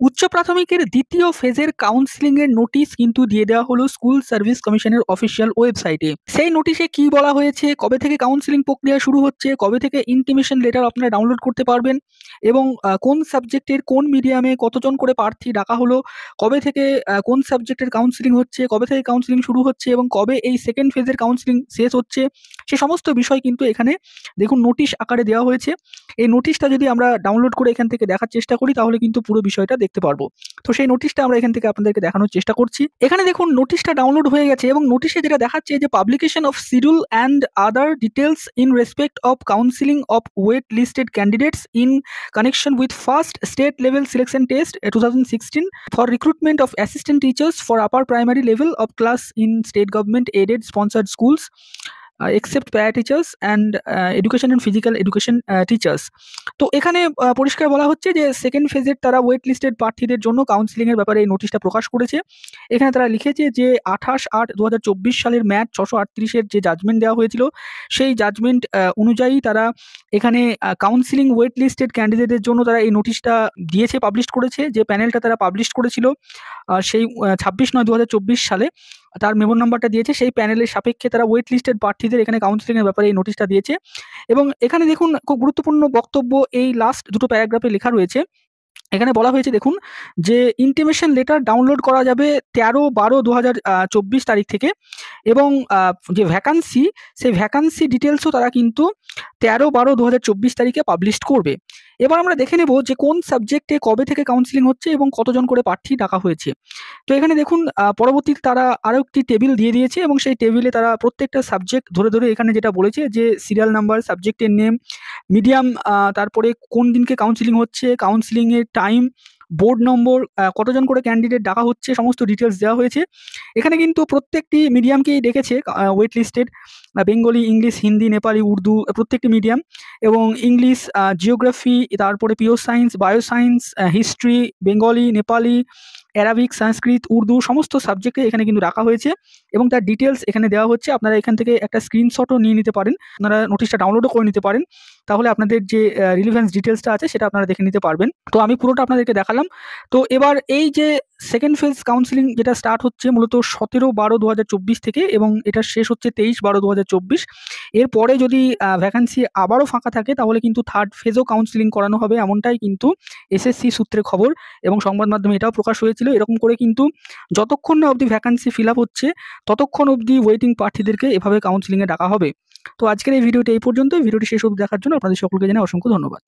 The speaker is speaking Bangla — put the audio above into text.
উচ্চ প্রাথমিকের দ্বিতীয় ফেজের কাউন্সিলিং এর নোটিশ কিন্তু দিয়ে দেওয়া হলো স্কুল সার্ভিস কমিশনের অফিসিয়াল ওয়েবসাইটে। সেই নোটিশে কি বলা হয়েছে, কবে থেকে কাউন্সিলিং প্রক্রিয়া শুরু হচ্ছে, কবে থেকে ইন্টিমেশন লেটার আপনারা ডাউনলোড করতে পারবেন এবং কোন সাবজেক্টের কোন মিডিয়ামে কতজন করে প্রার্থী ডাকা হলো, কবে থেকে কোন সাবজেক্টের কাউন্সিলিং হচ্ছে, কবে থেকে কাউন্সিলিং শুরু হচ্ছে এবং কবে এই সেকেন্ড ফেজের কাউন্সিলিং শেষ হচ্ছে, সে সমস্ত বিষয় কিন্তু এখানে দেখুন নোটিশ আকারে দেওয়া হয়েছে। এই নোটিশটা যদি আমরা ডাউনলোড করে এখান থেকে দেখার চেষ্টা করি তাহলে কিন্তু পুরো বিষয়টা দেখতে পারবো। তো সেই নোটিশটা আমরা এখান থেকে আপনাদেরকে দেখানোর চেষ্টা করছি। এখানে দেখুন নোটিশটা ডাউনলোড হয়ে গেছে এবং নোটিশে যেটা দেখাচ্ছে যে publication of schedule and other details in respect of counselling of wait listed candidates in connection with first state level selection test 2016 for recruitment of assistant teachers for upper primary level of class in state government aided sponsored schools except para teachers and education and physical education teachers। তো এখানে পরিষ্কার বলা হচ্ছে যে সেকেন্ড ফেজের তারা ওয়েট লিস্টেড প্রার্থীদের জন্য কাউন্সিলিং এর ব্যাপারে এই নোটিশটা প্রকাশ করেছে। এখানে তারা লিখেছে যে 28/8/2024 সালের ম্যাচ 638 যে জাজমেন্ট দেওয়া হয়েছিল সেই জাজমেন্ট অনুযায়ী তারা এখানে কাউন্সিলিং ওয়েট লিস্টেড ক্যান্ডিডেটদের জন্য তারা এই নোটিশটা দিয়েছে, পাবলিশ করেছে। যে প্যানেলটা তারা পাবলিশ করেছিল সেই 26/9/2024 সালে তার মেমো নাম্বারটা দিয়েছে, সেই প্যানেলের সাপেক্ষে তারা ওয়েট লিস্টেড প্রার্থীদের এখানে কাউন্সিলিংয়ের ব্যাপারে এই নোটিশটা দিয়েছে। এবং এখানে দেখুন খুব গুরুত্বপূর্ণ বক্তব্য এই লাস্ট দুটো প্যারাগ্রাফে লেখা রয়েছে। এখানে বলা হয়েছে দেখুন যে ইন্টিমেশন লেটার ডাউনলোড করা যাবে 13/12/2024 তারিখ থেকে এবং যে ভ্যাকান্সি সেই ভ্যাকান্সি ডিটেলসও তারা কিন্তু 13/12/2024 তারিখে পাবলিশ করবে। এবার আমরা দেখে নেব যে কোন সাবজেক্টে কবে থেকে কাউন্সিলিং হচ্ছে এবং কতজন করে প্রার্থী ডাকা হয়েছে। তো এখানে দেখুন পরবর্তীতে তারা আরও একটি টেবিল দিয়ে দিয়েছে এবং সেই টেবিলে তারা প্রত্যেকটা সাবজেক্ট ধরে ধরে এখানে যেটা বলেছে যে সিরিয়াল নাম্বার, সাবজেক্টের নেম, মিডিয়াম, তারপরে কোন দিনকে কাউন্সিলিং হচ্ছে, কাউন্সিলিংয়ের টাইম, বোর্ড নম্বর, কতজন করে ক্যান্ডিডেট ডাকা হচ্ছে, সমস্ত ডিটেলস দেওয়া হয়েছে। এখানে কিন্তু প্রত্যেকটি মিডিয়ামকেই ডেকেছে wait listed, Bengali, English, Hindi, Nepali, Urdu, প্রত্যেকটি মিডিয়াম এবং ইংলিশ, জিওগ্রাফি, তারপরে pure science, bio science, history, Bengali, Nepali, Arabic, Sanskrit, Urdu সমস্ত সাবজেক্টে এখানে কিন্তু রাখা হয়েছে এবং তার ডিটেলস এখানে দেওয়া হচ্ছে। আপনারা এখান থেকে একটা স্ক্রিনশটও নিয়ে নিতে পারেন, আপনারা নোটিশটা ডাউনলোডও করে নিতে পারেন, তাহলে আপনাদের যে রিলিভেন্স ডিটেলসটা আছে সেটা আপনারা দেখে নিতে পারবেন। তো আমি পুরোটা আপনাদেরকে দেখালাম। তো এবার এই যে সেকেন্ড ফেজ কাউন্সিলিং যেটা স্টার্ট হচ্ছে মূলত 17/12/2024 থেকে এবং এটা শেষ হচ্ছে 23/12/2024। এরপরে যদি ভ্যাকান্সি আবারও ফাঁকা থাকে তাহলে কিন্তু থার্ড ফেজও কাউন্সিলিং করানো হবে, এমনটাই কিন্তু এসএসসি সূত্রে খবর এবং সংবাদ মাধ্যমে এটাও প্রকাশ হয়েছিল। এরকম করে কিন্তু যতক্ষণ না অবধি ভ্যাকান্সি ফিল আপ হচ্ছে ততক্ষণ অবধি ওয়েটিং প্রার্থীদেরকে এভাবে কাউন্সিলিংয়ে ডাকা হবে। তো আজকের এই ভিডিওটি এই পর্যন্ত। ভিডিওটি শেষ অবধি দেখার জন্য আপনাদের সকলকে জানাই অসংখ্য ধন্যবাদ।